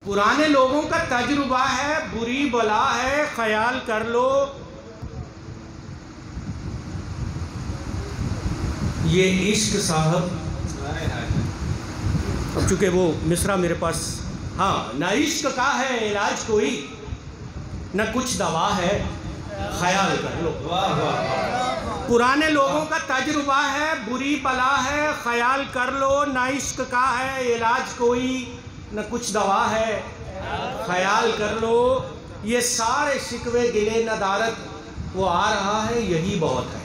पुराने लोगों का तजुर्बा है, बुरी बला है, ख्याल कर लो। ये इश्क साहब, अब चूंकि वो मिसरा मेरे पास, हाँ, ना इश्क का है इलाज कोई, न कुछ दवा है, ख्याल कर लो। पुराने लोगों का तजुर्बा है, बुरी बला है, ख्याल कर लो। ना इश्क का है इलाज कोई, न कुछ दवा है, ख्याल कर लो। ये सारे शिकवे गिले नदारत, वो आ रहा है यही बहुत है।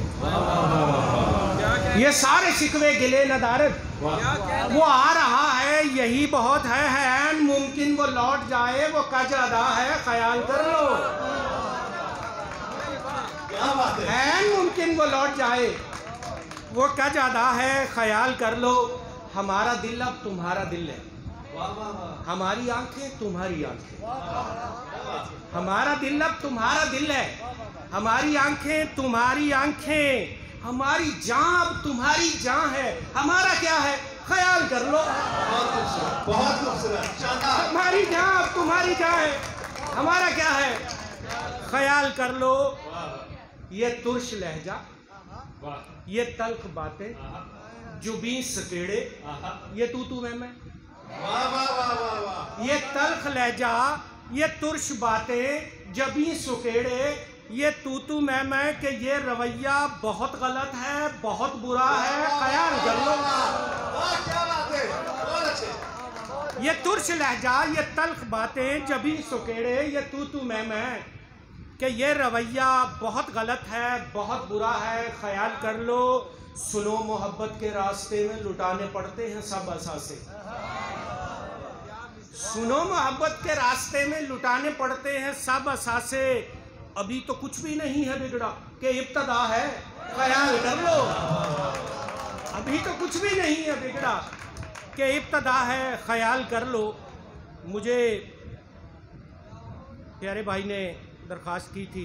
ये सारे शिकवे गिले नदारत, वो आ रहा है यही बहुत है। ऐन मुमकिन वो लौट जाए, वो कज अदा है, ख्याल कर लो। ऐन मुमकिन वो लौट जाए, वो कज अदा है, ख्याल कर लो। हमारा दिल अब तुम्हारा दिल है, हमारी आंखें तुम्हारी आंखें। हमारा दिल अब तुम्हारा दिल है, हमारी आंखें तुम्हारी आंखें। हमारी जान अब तुम्हारी जान है, हमारा क्या है, ख्याल कर लो। बहुत खूबसूरत। हमारी जान अब तुम्हारी जान है, हमारा क्या है, ख्याल कर लो। ये तुर्श लहजा, ये तल्ख बातें, जुबी सकेड़े, ये तू मैं, ये तल्ख लहजा, ये तुर्श बातें, जबी सुकेड़े, ये तू मैं कि ये रवैया बहुत गलत है, बहुत बुरा है, ख्याल कर लो। ये तुर्श लहजा, ये तल्ख बातें, जबी सुकेड़े, ये तू मैं कि ये रवैया बहुत गलत है, बहुत बुरा है, ख्याल कर लो। सुनो मोहब्बत के रास्ते में लुटाने पड़ते हैं सब असासे। सुनो मोहब्बत के रास्ते में लुटाने पड़ते हैं सब असासे। अभी तो कुछ भी नहीं है बिगड़ा कि इब्तदा है, ख्याल कर लो। अभी तो कुछ भी नहीं है बिगड़ा कि इब्तदा है, ख्याल कर लो। मुझे प्यारे भाई ने दरख्वास्त की थी